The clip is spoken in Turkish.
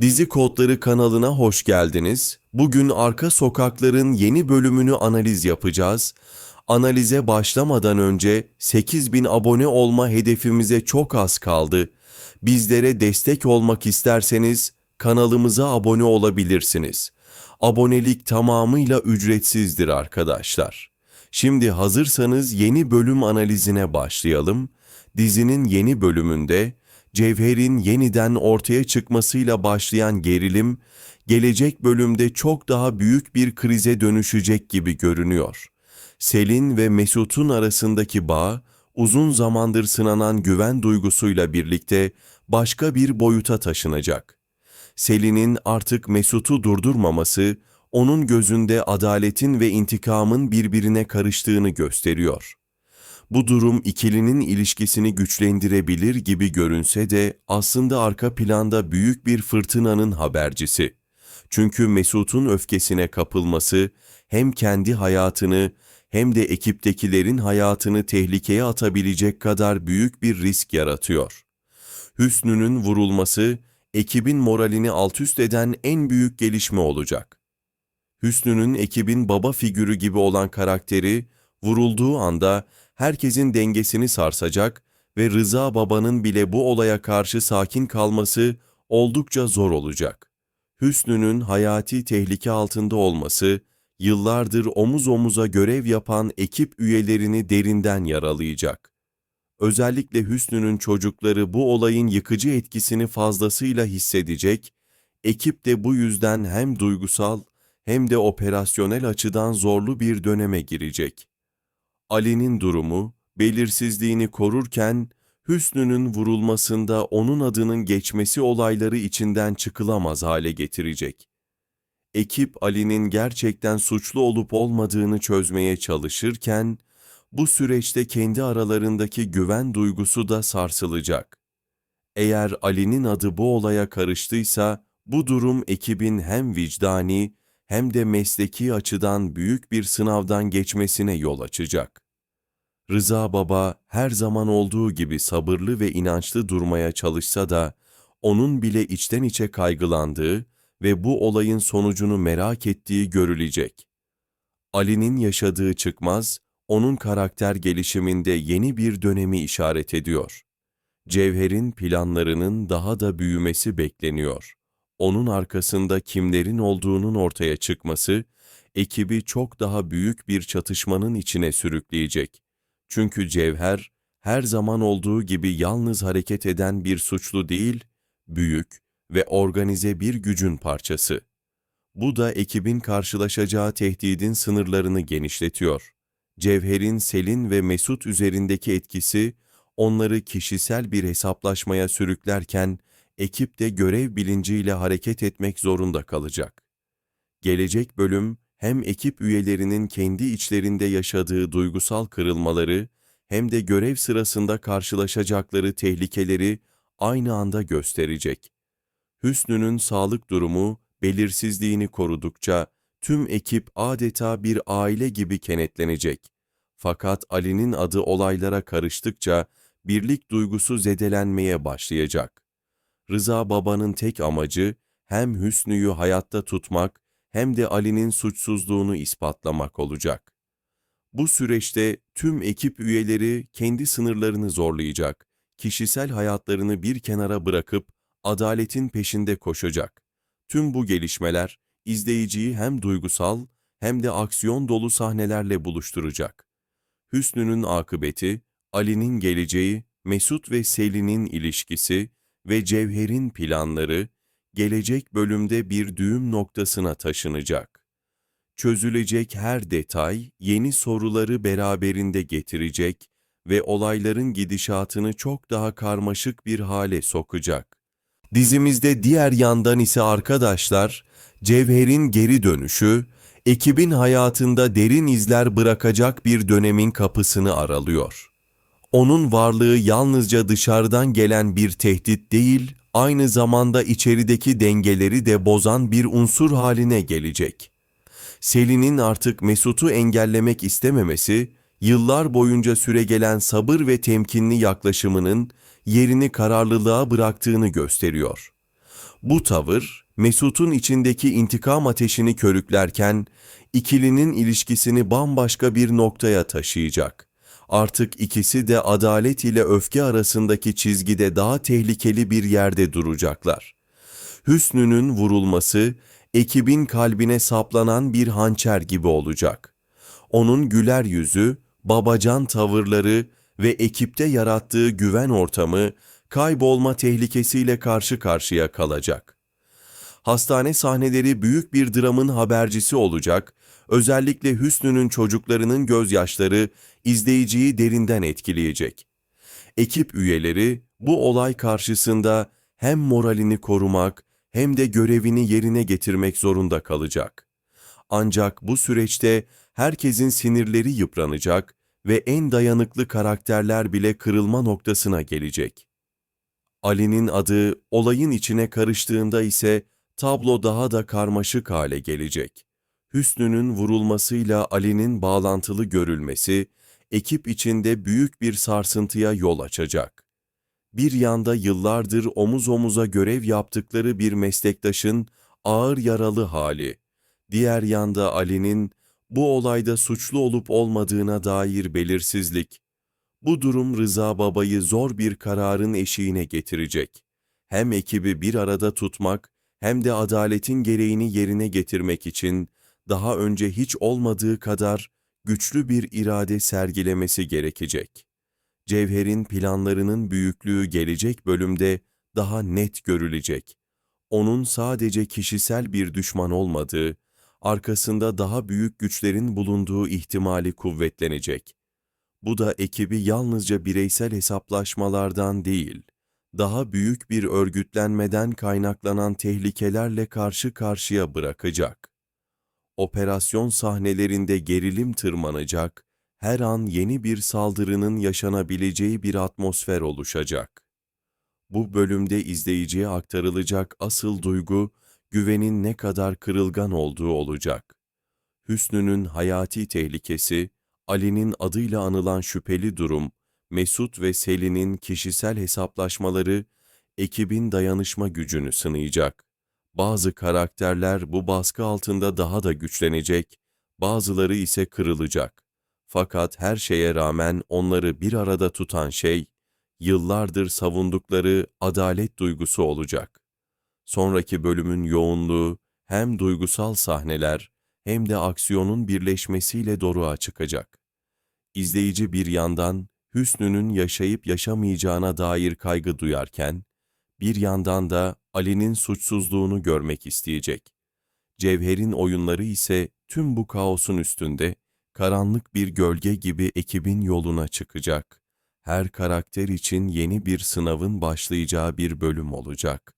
Dizi Kodları kanalına hoş geldiniz. Bugün Arka Sokaklar'ın yeni bölümünü analiz yapacağız. Analize başlamadan önce 8.000 abone olma hedefimize çok az kaldı. Bizlere destek olmak isterseniz kanalımıza abone olabilirsiniz. Abonelik tamamıyla ücretsizdir arkadaşlar. Şimdi hazırsanız yeni bölüm analizine başlayalım. Dizinin yeni bölümünde Cevher'in yeniden ortaya çıkmasıyla başlayan gerilim, gelecek bölümde çok daha büyük bir krize dönüşecek gibi görünüyor. Selin ve Mesut'un arasındaki bağ, uzun zamandır sınanan güven duygusuyla birlikte başka bir boyuta taşınacak. Selin'in artık Mesut'u durdurmaması, onun gözünde adaletin ve intikamın birbirine karıştığını gösteriyor. Bu durum ikilinin ilişkisini güçlendirebilir gibi görünse de aslında arka planda büyük bir fırtınanın habercisi. Çünkü Mesut'un öfkesine kapılması hem kendi hayatını hem de ekiptekilerin hayatını tehlikeye atabilecek kadar büyük bir risk yaratıyor. Hüsnü'nün vurulması ekibin moralini altüst eden en büyük gelişme olacak. Hüsnü'nün ekibin baba figürü gibi olan karakteri vurulduğu anda herkesin dengesini sarsacak ve Rıza Baba'nın bile bu olaya karşı sakin kalması oldukça zor olacak. Hüsnü'nün hayati tehlike altında olması, yıllardır omuz omuza görev yapan ekip üyelerini derinden yaralayacak. Özellikle Hüsnü'nün çocukları bu olayın yıkıcı etkisini fazlasıyla hissedecek, ekip de bu yüzden hem duygusal hem de operasyonel açıdan zorlu bir döneme girecek. Ali'nin durumu, belirsizliğini korurken, Hüsnü'nün vurulmasında onun adının geçmesi olayları içinden çıkılamaz hale getirecek. Ekip Ali'nin gerçekten suçlu olup olmadığını çözmeye çalışırken, bu süreçte kendi aralarındaki güven duygusu da sarsılacak. Eğer Ali'nin adı bu olaya karıştıysa, bu durum ekibin hem vicdani hem de mesleki açıdan büyük bir sınavdan geçmesine yol açacak. Rıza Baba her zaman olduğu gibi sabırlı ve inançlı durmaya çalışsa da, onun bile içten içe kaygılandığı ve bu olayın sonucunu merak ettiği görülecek. Ali'nin yaşadığı çıkmaz, onun karakter gelişiminde yeni bir dönemi işaret ediyor. Cevher'in planlarının daha da büyümesi bekleniyor. Onun arkasında kimlerin olduğunun ortaya çıkması, ekibi çok daha büyük bir çatışmanın içine sürükleyecek. Çünkü Cevher, her zaman olduğu gibi yalnız hareket eden bir suçlu değil, büyük ve organize bir gücün parçası. Bu da ekibin karşılaşacağı tehdidin sınırlarını genişletiyor. Cevher'in Selin ve Mesut üzerindeki etkisi, onları kişisel bir hesaplaşmaya sürüklerken, ekip de görev bilinciyle hareket etmek zorunda kalacak. Gelecek bölüm, hem ekip üyelerinin kendi içlerinde yaşadığı duygusal kırılmaları, hem de görev sırasında karşılaşacakları tehlikeleri aynı anda gösterecek. Hüsnü'nün sağlık durumu belirsizliğini korudukça tüm ekip adeta bir aile gibi kenetlenecek. Fakat Ali'nin adı olaylara karıştıkça birlik duygusu zedelenmeye başlayacak. Rıza Baba'nın tek amacı hem Hüsnü'yü hayatta tutmak hem de Ali'nin suçsuzluğunu ispatlamak olacak. Bu süreçte tüm ekip üyeleri kendi sınırlarını zorlayacak, kişisel hayatlarını bir kenara bırakıp adaletin peşinde koşacak. Tüm bu gelişmeler izleyiciyi hem duygusal hem de aksiyon dolu sahnelerle buluşturacak. Hüsnü'nün akıbeti, Ali'nin geleceği, Mesut ve Selin'in ilişkisi ve Cevher'in planları gelecek bölümde bir düğüm noktasına taşınacak. Çözülecek her detay yeni soruları beraberinde getirecek ve olayların gidişatını çok daha karmaşık bir hale sokacak. Dizimizde diğer yandan ise arkadaşlar, Cevher'in geri dönüşü, ekibin hayatında derin izler bırakacak bir dönemin kapısını aralıyor. Onun varlığı yalnızca dışarıdan gelen bir tehdit değil, aynı zamanda içerideki dengeleri de bozan bir unsur haline gelecek. Selin'in artık Mesut'u engellemek istememesi, yıllar boyunca süregelen sabır ve temkinli yaklaşımının yerini kararlılığa bıraktığını gösteriyor. Bu tavır, Mesut'un içindeki intikam ateşini körüklerken, ikilinin ilişkisini bambaşka bir noktaya taşıyacak. Artık ikisi de adalet ile öfke arasındaki çizgide daha tehlikeli bir yerde duracaklar. Hüsnü'nün vurulması, ekibin kalbine saplanan bir hançer gibi olacak. Onun güler yüzü, babacan tavırları ve ekipte yarattığı güven ortamı, kaybolma tehlikesiyle karşı karşıya kalacak. Hastane sahneleri büyük bir dramın habercisi olacak, özellikle Hüsnü'nün çocuklarının gözyaşları izleyiciyi derinden etkileyecek. Ekip üyeleri bu olay karşısında hem moralini korumak hem de görevini yerine getirmek zorunda kalacak. Ancak bu süreçte herkesin sinirleri yıpranacak ve en dayanıklı karakterler bile kırılma noktasına gelecek. Ali'nin adı olayın içine karıştığında ise tablo daha da karmaşık hale gelecek. Hüsnü'nün vurulmasıyla Ali'nin bağlantılı görülmesi, ekip içinde büyük bir sarsıntıya yol açacak. Bir yanda yıllardır omuz omuza görev yaptıkları bir meslektaşın ağır yaralı hali, diğer yanda Ali'nin bu olayda suçlu olup olmadığına dair belirsizlik. Bu durum Rıza Baba'yı zor bir kararın eşiğine getirecek. Hem ekibi bir arada tutmak hem de adaletin gereğini yerine getirmek için daha önce hiç olmadığı kadar güçlü bir irade sergilemesi gerekecek. Cevher'in planlarının büyüklüğü gelecek bölümde daha net görülecek. Onun sadece kişisel bir düşman olmadığı, arkasında daha büyük güçlerin bulunduğu ihtimali kuvvetlenecek. Bu da ekibi yalnızca bireysel hesaplaşmalardan değil, daha büyük bir örgütlenmeden kaynaklanan tehlikelerle karşı karşıya bırakacak. Operasyon sahnelerinde gerilim tırmanacak, her an yeni bir saldırının yaşanabileceği bir atmosfer oluşacak. Bu bölümde izleyiciye aktarılacak asıl duygu, güvenin ne kadar kırılgan olduğu olacak. Hüsnü'nün hayati tehlikesi, Ali'nin adıyla anılan şüpheli durum, Mesut ve Selin'in kişisel hesaplaşmaları, ekibin dayanışma gücünü sınayacak. Bazı karakterler bu baskı altında daha da güçlenecek, bazıları ise kırılacak. Fakat her şeye rağmen onları bir arada tutan şey, yıllardır savundukları adalet duygusu olacak. Sonraki bölümün yoğunluğu hem duygusal sahneler hem de aksiyonun birleşmesiyle doruğa çıkacak. İzleyici bir yandan Hüsnü'nün yaşayıp yaşamayacağına dair kaygı duyarken, bir yandan da Ali'nin suçsuzluğunu görmek isteyecek. Cevher'in oyunları ise tüm bu kaosun üstünde, karanlık bir gölge gibi ekibin yoluna çıkacak. Her karakter için yeni bir sınavın başlayacağı bir bölüm olacak.